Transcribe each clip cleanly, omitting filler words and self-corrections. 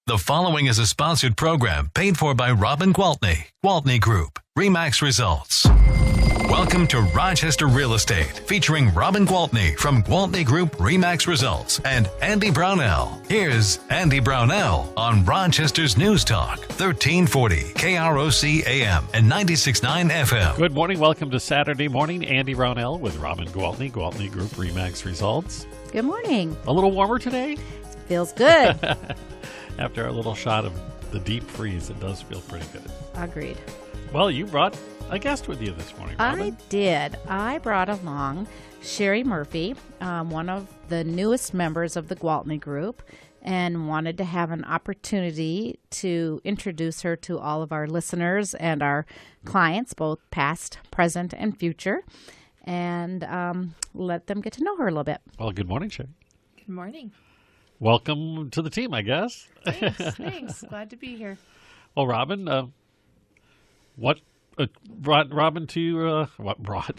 The following is a sponsored program paid for by Robin Gwaltney Group, RE/MAX Results. Welcome to Rochester Real Estate, featuring Robin Gwaltney from Gwaltney Group RE/MAX Results and Andy Brownell. Here's Andy Brownell on Rochester's News Talk, 1340 KROC AM and 96.9 FM. Good morning. Welcome to Saturday morning. Andy Brownell with Robin Gwaltney, Gwaltney Group RE/MAX Results. Good morning. A little warmer today? Feels good. After our little shot of the deep freeze, it does feel pretty good. Agreed. Well, you brought a guest with you this morning, Robin. I did. I brought along Sherri Murphy, one of the newest members of the Gwaltney Group, and wanted to have an opportunity to introduce her to all of our listeners and our clients, both past, present, and future, and let them get to know her a little bit. Well, good morning, Sherri. Good morning. Welcome to the team, I guess. Thanks. Glad to be here. Well, Robin, what brought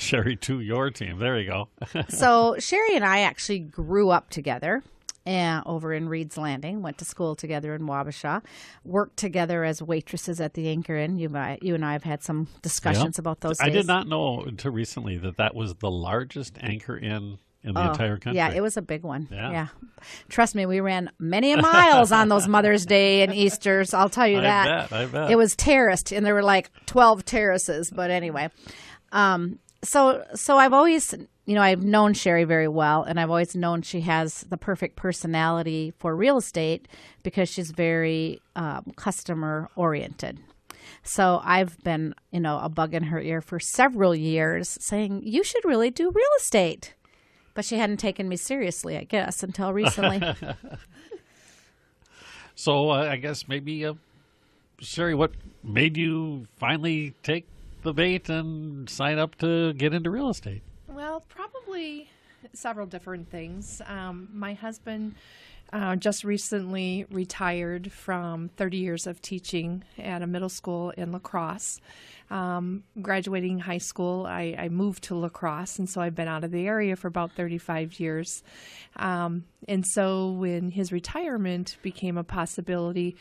Sherri to your team? There you go. So Sherri and I actually grew up together over in Reed's Landing, went to school together in Wabasha, worked together as waitresses at the Anchor Inn. You and I have had some discussions about those days. I did not know until recently that was the largest Anchor Inn in the entire country. Yeah, it was a big one. Yeah. Trust me, we ran many miles on those Mother's Day and Easters. I'll tell you that. I bet. It was terraced, and there were like 12 terraces. But anyway, so I've always, I've known Sherri very well, and I've always known she has the perfect personality for real estate because she's very customer oriented. So I've been, a bug in her ear for several years saying, you should really do real estate. But she hadn't taken me seriously, I guess, until recently. So I guess maybe, Sherri, what made you finally take the bait and sign up to get into real estate? Well, probably several different things. My husband just recently retired from 30 years of teaching at a middle school in La Crosse. Graduating high school, I moved to La Crosse, and so I've been out of the area for about 35 years. And so when his retirement became a possibility,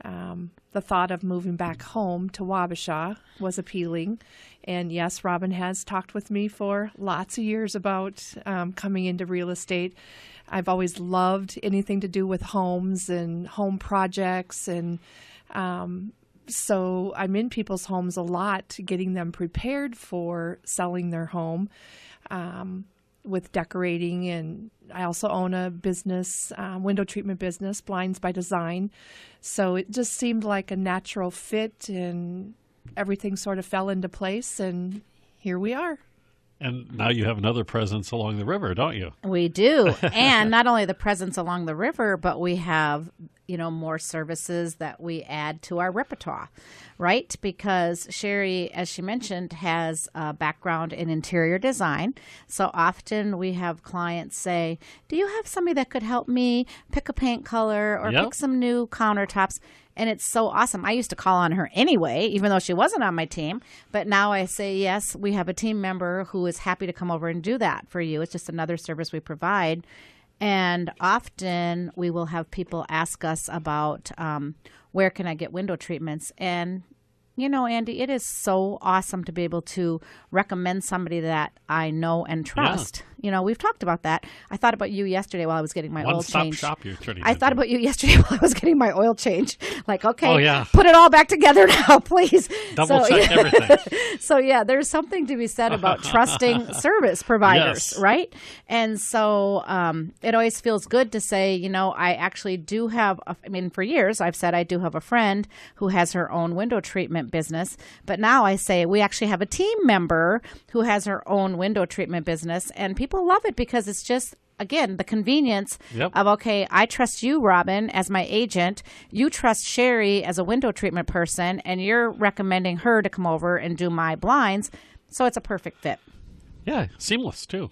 the thought of moving back home to Wabasha was appealing. And yes, Robin has talked with me for lots of years about coming into real estate. I've always loved anything to do with homes and home projects, and so I'm in people's homes a lot, getting them prepared for selling their home with decorating. And I also own a business, window treatment business, Blinds by Design. So it just seemed like a natural fit, and everything sort of fell into place, and here we are. And now you have another presence along the river, don't you? We do. And not only the presence along the river, but we have, more services that we add to our repertoire, right? Because Sherri, as she mentioned, has a background in interior design. So often we have clients say, do you have somebody that could help me pick a paint color or pick some new countertops? And it's so awesome. I used to call on her anyway, even though she wasn't on my team. But now I say, yes, we have a team member who is happy to come over and do that for you. It's just another service we provide. And often we will have people ask us about where can I get window treatments? And, Andy, it is so awesome to be able to recommend somebody that I know and trust. Yeah. We've talked about that. I thought about you yesterday while I was getting my oil change. One-stop shop you're turning I thought about you yesterday while I was getting my oil change. Like, okay, put it all back together now, please. Double check everything. So, there's something to be said about trusting service providers, right? And so it always feels good to say, I actually do have, for years I've said I do have a friend who has her own window treatment business. But now I say we actually have a team member who has her own window treatment business. And people love it because it's just, again, the convenience of, okay, I trust you, Robin, as my agent. You trust Sherri as a window treatment person, and you're recommending her to come over and do my blinds. So it's a perfect fit. Yeah, seamless, too.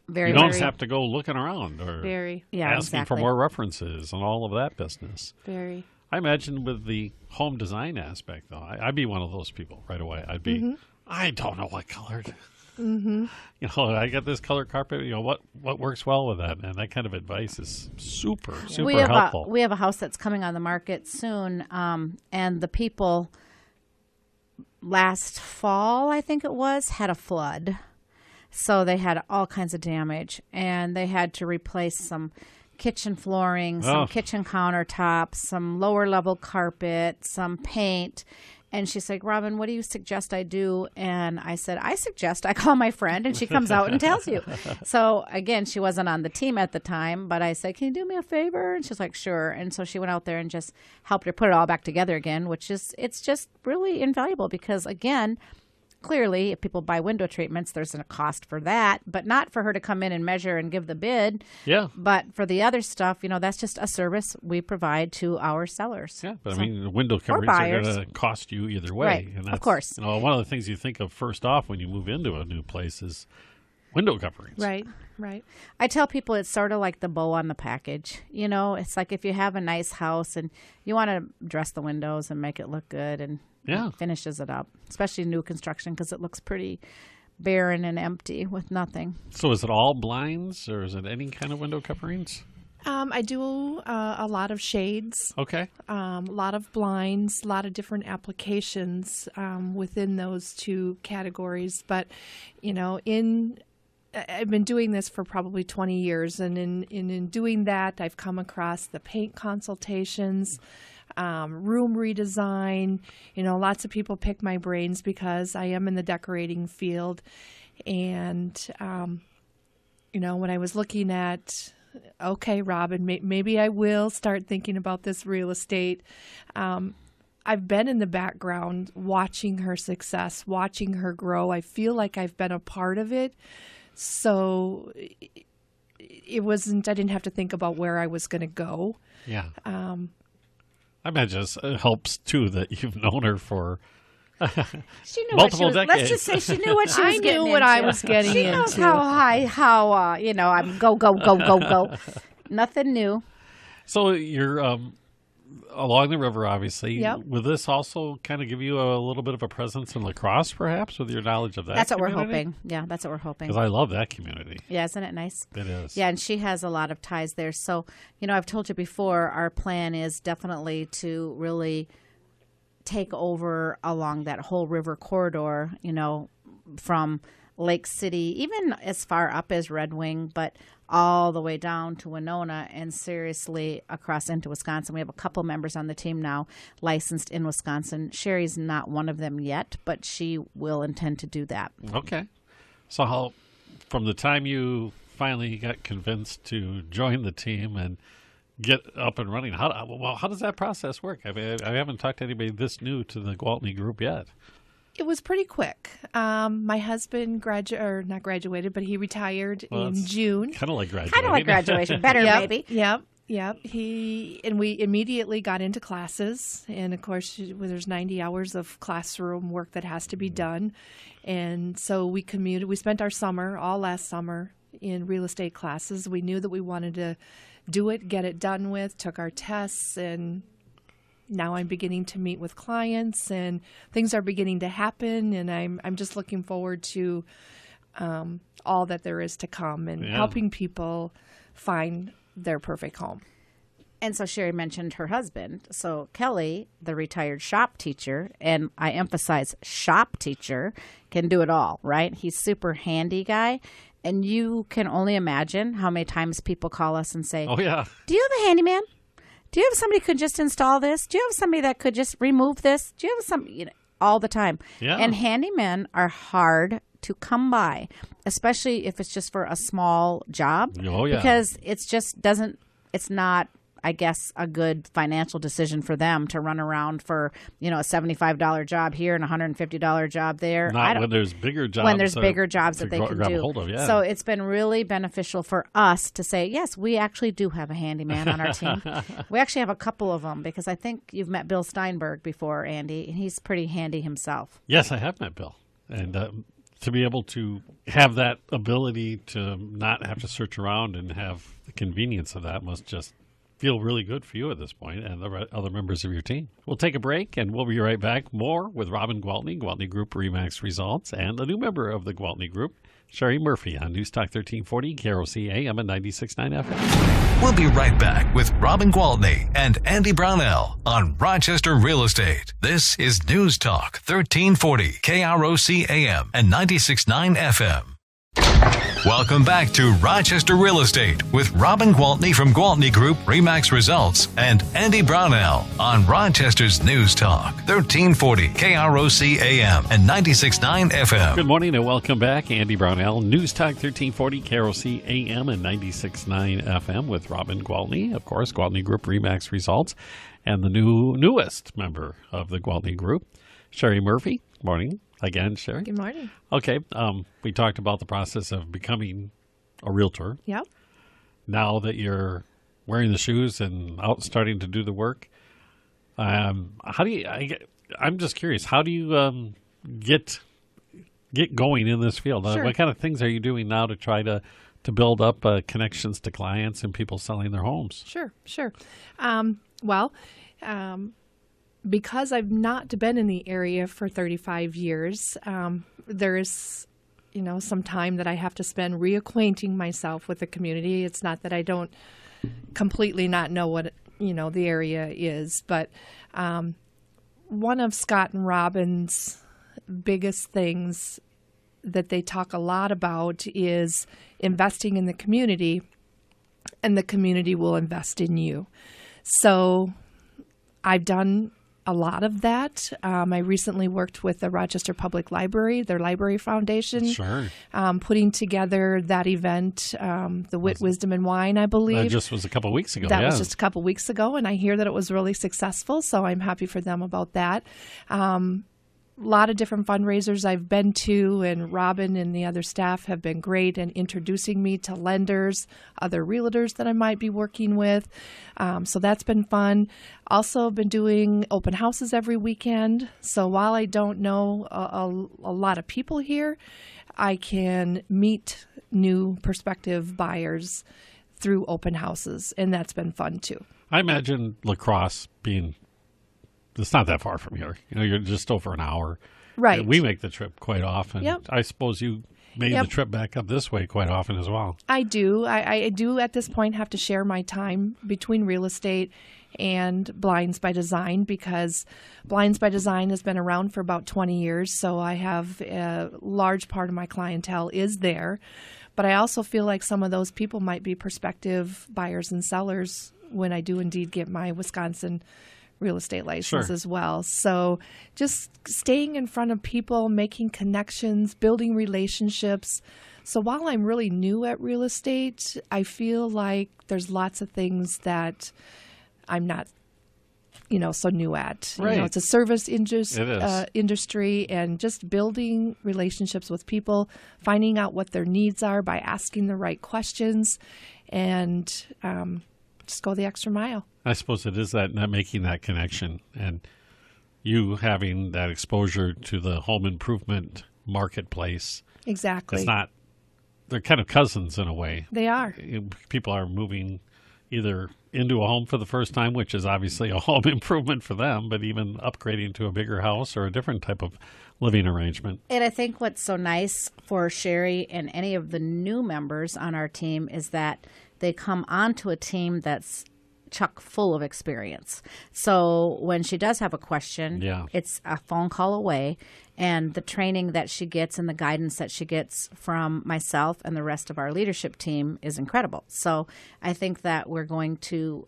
You don't have to go looking around or asking for exactly. more references and all of that business. Very. I imagine with the home design aspect, though, I'd be one of those people right away. I'd be, I don't know what color You know, I got this color carpet. You know, what works well with that? And that kind of advice is super helpful. We have a house that's coming on the market soon, and the people last fall, I think it was, had a flood. So they had all kinds of damage, and they had to replace some kitchen flooring, some kitchen countertops, some lower level carpet, some paint. And she's like, Robin, what do you suggest I do? And I said, I suggest I call my friend, and she comes out and tells you. So again, she wasn't on the team at the time, but I said, can you do me a favor? And she's like, sure. And so she went out there and just helped her put it all back together again, it's just really invaluable because, again, clearly, if people buy window treatments, there's a cost for that, but not for her to come in and measure and give the bid. Yeah. But for the other stuff, you know, that's just a service we provide to our sellers. Yeah, but I mean, the window coverings are going to cost you either way. Right, And that's, of course. You know, one of the things you think of first off when you move into a new place is window coverings. Right. I tell people it's sort of like the bow on the package. You know, it's like if you have a nice house and you want to dress the windows and make it look good and finishes it up, especially new construction because it looks pretty barren and empty with nothing. So is it all blinds or is it any kind of window coverings? I do a lot of shades. Okay. A lot of blinds, a lot of different applications within those two categories. But, you know, I've been doing this for probably 20 years, and in doing that, I've come across the paint consultations, room redesign. You know, lots of people pick my brains because I am in the decorating field. And, you know, when I was looking at, okay, Robin, maybe I will start thinking about this real estate. I've been in the background watching her success, watching her grow. I feel like I've been a part of it. So it wasn't, I didn't have to think about where I was going to go. Yeah. I imagine it helps, too, that you've known her for she knew multiple what she was, decades. Let's just say she knew what she was I getting knew what into. I was getting she into. knows how you know, I'm go. Nothing new. So you're along the river, obviously. Yep. Will this also kind of give you a little bit of a presence in La Crosse, perhaps, with your knowledge of that That's what we're community? hoping. Yeah, that's what we're hoping. Because I love that community. Yeah, isn't it nice? It is. Yeah, and she has a lot of ties there. So, you know, I've told you before, our plan is definitely to really take over along that whole river corridor, you know, from Lake City, even as far up as Red Wing, but all the way down to Winona and seriously across into Wisconsin. We have a couple members on the team now licensed in Wisconsin. Sherri's not one of them yet, but she will intend to do that. Okay. So how, from the time you finally got convinced to join the team and get up and running, how does that process work? I mean, I haven't talked to anybody this new to the Gwaltney Group yet. It was pretty quick. My husband not graduated, but he retired in June. Kind of like graduation. Kind of like graduation. Better, maybe. Yep. We immediately got into classes, and of course, there's 90 hours of classroom work that has to be done, and so we commuted. We spent our summer, all last summer, in real estate classes. We knew that we wanted to do it, get it done with. Took our tests, and now I'm beginning to meet with clients, and things are beginning to happen, and I'm just looking forward to all that there is to come and helping people find their perfect home. And so Sherri mentioned her husband. So Kelly, the retired shop teacher, and I emphasize shop teacher, can do it all, right? He's super handy guy. And you can only imagine how many times people call us and say, oh, yeah. Do you have a handyman? Do you have somebody who could just install this? Do you have somebody that could just remove this? Do you have some, all the time? Yeah. And handymen are hard to come by, especially if it's just for a small job. Oh, yeah. Because it's not, I guess, a good financial decision for them to run around for, a $75 job here and a $150 job there. Not when there's bigger jobs. When there's bigger jobs that they can grab do. a hold of, yeah. So it's been really beneficial for us to say, yes, we actually do have a handyman on our team. We actually have a couple of them because I think you've met Bill Steinberg before, Andy, and he's pretty handy himself. Yes, I have met Bill. And to be able to have that ability to not have to search around and have the convenience of that must just feel really good for you at this point and the other members of your team. We'll take a break, and we'll be right back. More with Robin Gwaltney, Gwaltney Group RE/MAX Results, and a new member of the Gwaltney Group, Sherri Murphy, on News Talk 1340, KROC AM and 96.9 FM. We'll be right back with Robin Gwaltney and Andy Brownell on Rochester Real Estate. This is News Talk 1340, KROC AM and 96.9 FM. Welcome back to Rochester Real Estate with Robin Gwaltney from Gwaltney Group RE/MAX Results and Andy Brownell on Rochester's News Talk 1340 KROC AM and 96.9 FM. Good morning and welcome back. Andy Brownell, News Talk 1340 KROC AM and 96.9 FM with Robin Gwaltney, of course, Gwaltney Group RE/MAX Results, and the newest member of the Gwaltney Group, Sherri Murphy. Morning. Again, Sherri. Good morning. Okay, we talked about the process of becoming a realtor. Yep. Now that you're wearing the shoes and out starting to do the work, how do you? I'm just curious. How do you get going in this field? Sure. What kind of things are you doing now to try to build up connections to clients and people selling their homes? Sure. Because I've not been in the area for 35 years, there is, some time that I have to spend reacquainting myself with the community. It's not that I don't completely not know what, the area is, but one of Scott and Robin's biggest things that they talk a lot about is investing in the community, and the community will invest in you. So I've done a lot of that. I recently worked with the Rochester Public Library, their library foundation, Sure. Putting together that event, the Wit, Wisdom, and Wine, I believe. That just was a couple weeks ago. That was just a couple weeks ago, and I hear that it was really successful, so I'm happy for them about that. A lot of different fundraisers I've been to, and Robin and the other staff have been great in introducing me to lenders, other realtors that I might be working with. So that's been fun. Also been doing open houses every weekend. So while I don't know a lot of people here, I can meet new prospective buyers through open houses, and that's been fun too. I imagine La Crosse being... It's not that far from here. You're just over an hour. Right. And we make the trip quite often. Yep. I suppose you made the trip back up this way quite often as well. I do. I do at this point have to share my time between real estate and Blinds by Design, because Blinds by Design has been around for about 20 years. So I have a large part of my clientele is there. But I also feel like some of those people might be prospective buyers and sellers when I do indeed get my Wisconsin real estate license as well. So just staying in front of people, making connections, building relationships. So while I'm really new at real estate, I feel like there's lots of things that I'm not, so new at. Right. It's a service It industry, and just building relationships with people, finding out what their needs are by asking the right questions, and just go the extra mile. I suppose it is that not making that connection, and you having that exposure to the home improvement marketplace. Exactly. It's not, they're kind of cousins in a way. They are. People are moving either into a home for the first time, which is obviously a home improvement for them, but even upgrading to a bigger house or a different type of living arrangement. And I think what's so nice for Sherri and any of the new members on our team is that they come onto a team that's chock full of experience. So when she does have a question, it's a phone call away, and the training that she gets and the guidance that she gets from myself and the rest of our leadership team is incredible. So I think that we're going to,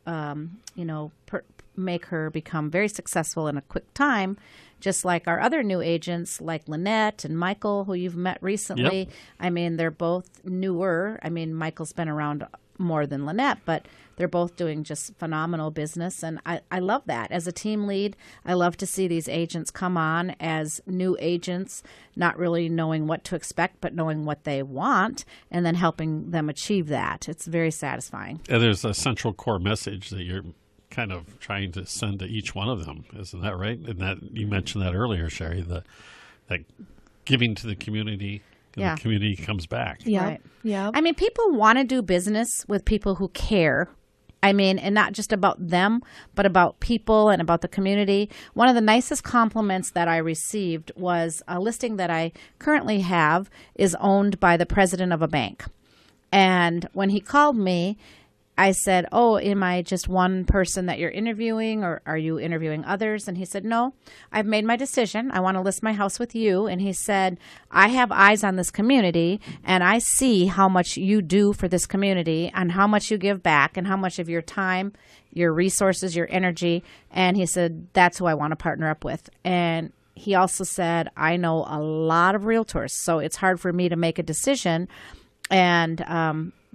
make her become very successful in a quick time, just like our other new agents like Lynette and Michael, who you've met recently. Yep. I mean, they're both newer. I mean, Michael's been around more than Lynette, but they're both doing just phenomenal business. And I love that. As a team lead, I love to see these agents come on as new agents, not really knowing what to expect, but knowing what they want and then helping them achieve that. It's very satisfying. And there's a central core message that you're kind of trying to send to each one of them. Isn't that right? And that you mentioned that earlier, Sherri, that giving to the community, and the community comes back. Yeah. Right. Yeah. I mean, people want to do business with people who care I mean, and not just about them, but about people and about the community. One of the nicest compliments that I received was a listing that I currently have is owned by the president of a bank. And when he called me, I said, "Oh, am I just one person that you're interviewing, or are you interviewing others?" And he said, "No, I've made my decision. I want to list my house with you." And he said, "I have eyes on this community, and I see how much you do for this community and how much you give back and how much of your time, your resources, your energy." And he said, "That's who I want to partner up with." And he also said, "I know a lot of realtors, so it's hard for me to make a decision." And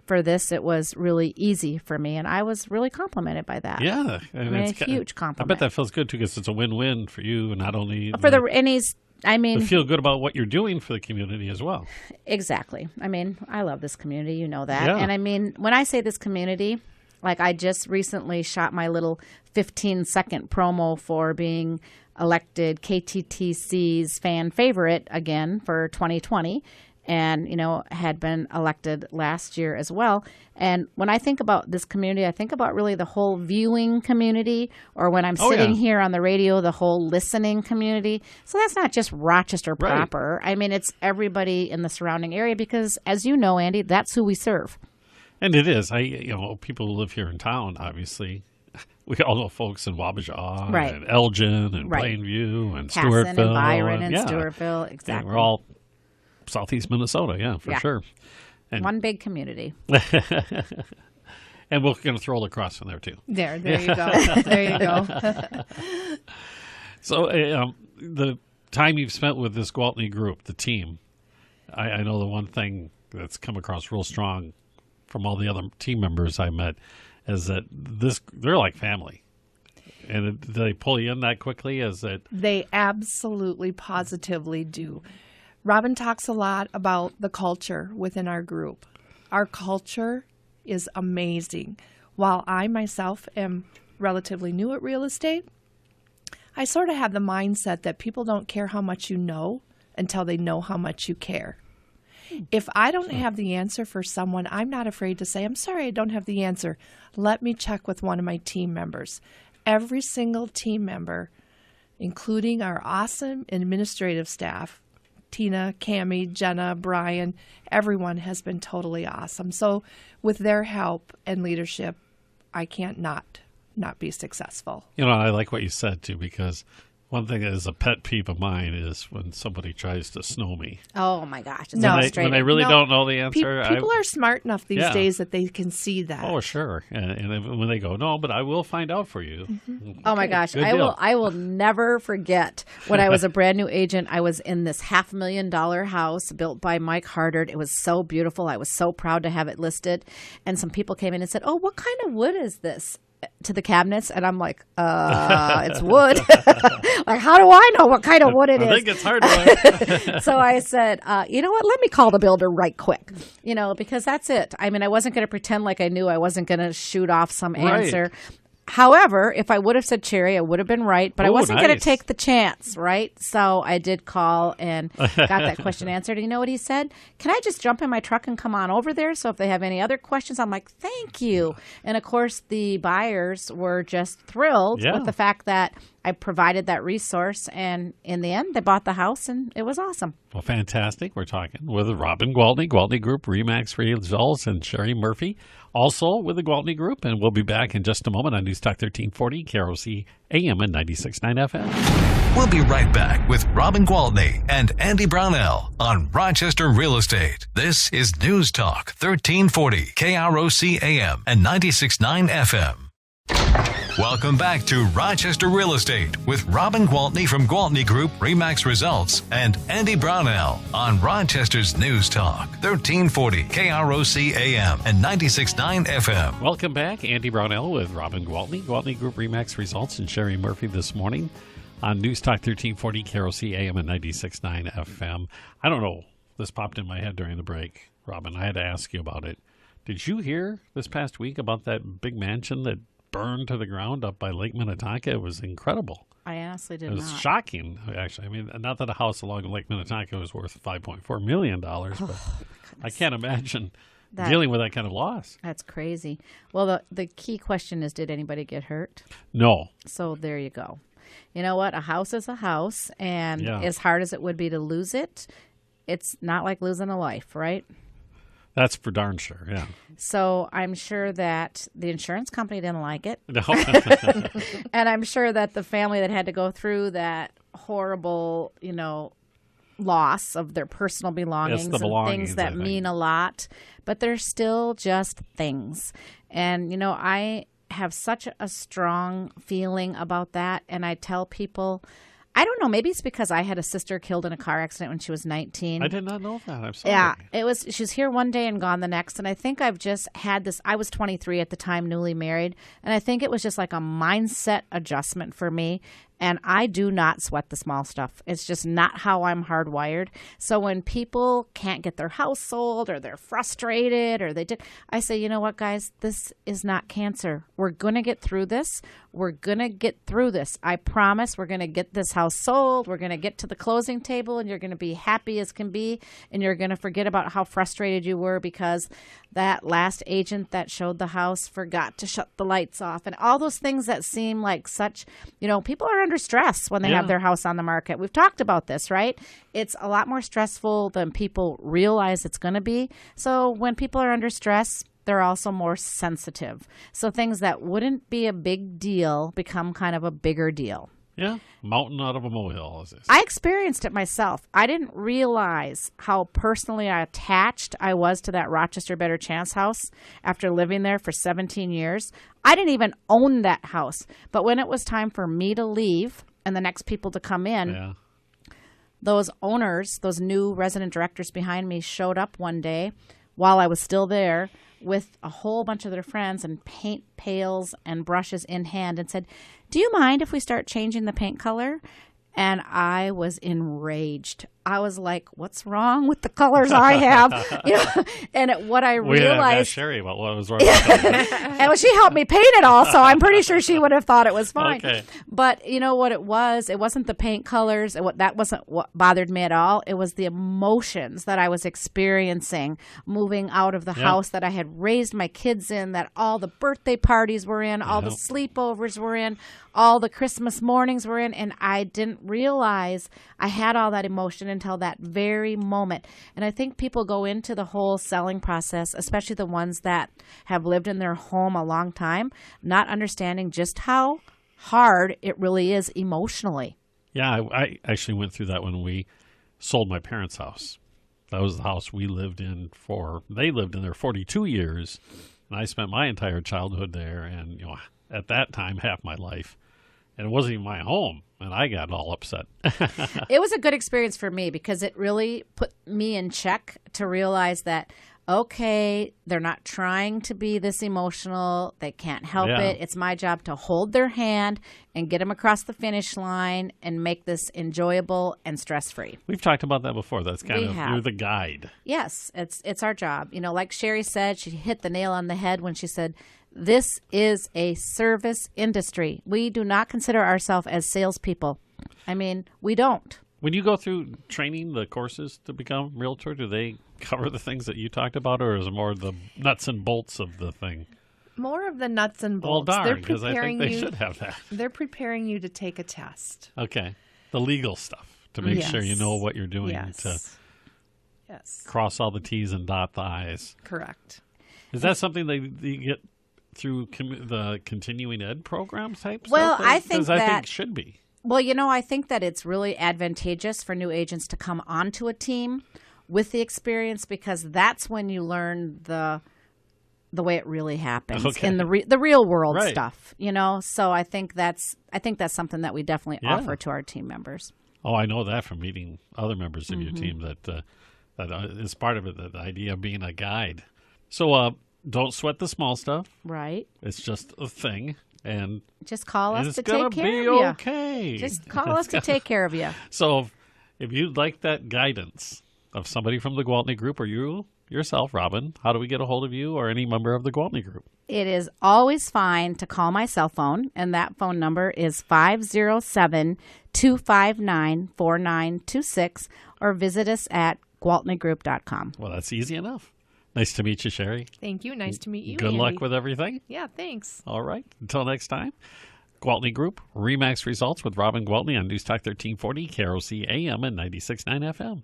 for this, it was really easy for me, and I was really complimented by that. Yeah, I mean, a huge compliment. I bet that feels good too, because it's a win-win for you, not only for and he's. I mean, to feel good about what you're doing for the community as well. Exactly. I mean, I love this community. You know that. Yeah. And I mean, when I say this community, like I just recently shot my little 15-second promo for being elected KTTC's fan favorite again for 2020. And, had been elected last year as well. And when I think about this community, I think about really the whole viewing community, or when I'm sitting here on the radio, the whole listening community. So that's not just Rochester proper. Right. I mean, it's everybody in the surrounding area because, as you know, Andy, that's who we serve. And it is. People who live here in town, obviously. We all know folks in Wabasha and Elgin and Plainview and Casson Stewartville. And Byron and Stewartville, exactly. And we're all Southeast Minnesota, for sure. And one big community. And we're going to throw lacrosse in there, too. There you go. There you go. So the time you've spent with this Gwaltney group, the team, I know the one thing that's come across real strong from all the other team members I met is that they're like family. And do they pull you in that quickly? They absolutely, positively do. Robin talks a lot about the culture within our group. Our culture is amazing. While I myself am relatively new at real estate, I sort of have the mindset that people don't care how much you know until they know how much you care. If I don't have the answer for someone, I'm not afraid to say, "I'm sorry, I don't have the answer. Let me check with one of my team members." Every single team member, including our awesome administrative staff, Tina, Cammie, Jenna, Brian, everyone has been totally awesome. So with their help and leadership, I can't not be successful. I like what you said, too, because one thing that is a pet peeve of mine is when somebody tries to snow me. Oh, my gosh. It's when they really don't know the answer. People are smart enough these days that they can see that. Oh, sure. And when they go, "No, but I will find out for you." Mm-hmm. Okay, oh, my gosh. I will never forget when I was a brand new agent. I was in this $500,000 house built by Mike Hardert. It was so beautiful. I was so proud to have it listed. And some people came in and said, "Oh, what kind of wood is this?" to the cabinets, and I'm like, it's wood. Like, how do I know what kind of wood it is? I think it's hardwood. So I said, you know what? Let me call the builder right quick, because that's it. I mean, I wasn't going to pretend like I knew. I wasn't going to shoot off some answer. However, if I would have said cherry, I would have been right, but I wasn't going to take the chance, right? So I did call and got that question answered. And you know what he said? "Can I just jump in my truck and come on over there? So if they have any other questions," I'm like, "Thank you." And of course, the buyers were just thrilled with the fact that I provided that resource. And in the end, they bought the house, and it was awesome. Well, fantastic. We're talking with Robin Gwaltney, Gwaltney Group RE/MAX Results, and Sherri Murphy, also with the Gwaltney Group. And we'll be back in just a moment on News Talk 1340, KROC AM and 96.9 FM. We'll be right back with Robin Gwaltney and Andy Brownell on Rochester Real Estate. This is News Talk 1340, KROC AM and 96.9 FM. Welcome back to Rochester Real Estate with Robin Gwaltney from Gwaltney Group RE/MAX Results and Andy Brownell on Rochester's News Talk 1340 KROC AM and 96.9 FM. Welcome back. Andy Brownell with Robin Gwaltney, Gwaltney Group RE/MAX Results, and Sherri Murphy this morning on News Talk 1340 KROC AM and 96.9 FM. I don't know. This popped in my head during the break, Robin. I had to ask you about it. Did you hear this past week about that big mansion that burned to the ground up by Lake Minnetonka? It was incredible. I honestly did not. It was shocking, actually. I mean, not that a house along Lake Minnetonka was worth $5.4 million, but I can't imagine dealing with that kind of loss. That's crazy. Well, the key question is, did anybody get hurt? No. So there you go. You know what? A house is a house, and Yeah. as hard as it would be to lose it, it's not like losing a life, right? That's for darn sure, yeah. So I'm sure that the insurance company didn't like it. No. And I'm sure that the family that had to go through that horrible, loss of their personal belongings, the belongings, and things that I think. mean a lot, but they're still just things. And, I have such a strong feeling about that. And I tell people, I don't know, maybe it's because I had a sister killed in a car accident when she was 19. I did not know that. I'm sorry. Yeah, she was here one day and gone the next. And I think I've just had this, I was 23 at the time, newly married. And I think it was just like a mindset adjustment for me. And I do not sweat the small stuff. It's just not how I'm hardwired. So when people can't get their house sold or they're frustrated I say, you know what, guys, this is not cancer. We're going to get through this. We're going to get through this. I promise we're going to get this house sold. We're going to get to the closing table and you're going to be happy as can be. And you're going to forget about how frustrated you were because that last agent that showed the house forgot to shut the lights off and all those things that seem like such, people are under stress when they have their house on the market. We've talked about this, right? It's a lot more stressful than people realize it's going to be. So when people are under stress, they're also more sensitive. So things that wouldn't be a big deal become kind of a bigger deal. Yeah, mountain out of a molehill, as this. I experienced it myself. I didn't realize how personally attached I was to that Rochester Better Chance house after living there for 17 years. I didn't even own that house. But when it was time for me to leave and the next people to come in, those owners, those new resident directors behind me showed up one day while I was still there with a whole bunch of their friends and paint pails and brushes in hand and said, "Do you mind if we start changing the paint color?" And I was enraged. I was like, what's wrong with the colors I have? And what I We had realized... Sherri about what was wrong with that. And she helped me paint it all, so I'm pretty sure she would have thought it was fine. Okay. But you know what it was? It wasn't the paint colors. That wasn't what bothered me at all. It was the emotions that I was experiencing moving out of the house that I had raised my kids in, that all the birthday parties were in, all the sleepovers were in, all the Christmas mornings were in, and I didn't realize I had all that emotion until that very moment. And I think people go into the whole selling process, especially the ones that have lived in their home a long time, not understanding just how hard it really is emotionally. Yeah, I actually went through that when we sold my parents' house. That was the house we lived in they lived in there 42 years, and I spent my entire childhood there, and at that time, half my life. And it wasn't even my home, and I got all upset. It was a good experience for me because it really put me in check to realize that, okay, they're not trying to be this emotional. They can't help it. It's my job to hold their hand and get them across the finish line and make this enjoyable and stress-free. We've talked about that before. That's you're the guide. Yes, it's our job. Like Sherri said, she hit the nail on the head when she said, this is a service industry. We do not consider ourselves as salespeople. I mean, we don't. When you go through training, the courses to become realtor, do they cover the things that you talked about, or is it more the nuts and bolts of the thing? More of the nuts and bolts. Well, darn, because I think they should have that. They're preparing you to take a test. Okay. The legal stuff to make sure you know what you're doing to cross all the T's and dot the I's. Correct. Is that something that you get through the continuing ed programs type well, stuff? I think that... I think it should be. Well, I think that it's really advantageous for new agents to come onto a team with the experience because that's when you learn the way it really happens in the real world stuff, So I think that's something that we definitely offer to our team members. Oh, I know that from meeting other members of your team that is part of it, the idea of being a guide. So don't sweat the small stuff. Right. It's just a thing. And just call us to take care of you. It's going to be okay. Just call us to take care of you. So if you'd like that guidance of somebody from the Gwaltney Group or you yourself, Robin, how do we get a hold of you or any member of the Gwaltney Group? It is always fine to call my cell phone, and that phone number is 507-259-4926, or visit us at gwaltneygroup.com. Well, that's easy enough. Nice to meet you, Sherri. Thank you. Nice to meet you, Good Andy. luck with everything. Yeah, thanks. All right. Until next time. Gwaltney Group, Remax Results with Robin Gwaltney on News Talk 1340, KROC AM and 96.9 FM.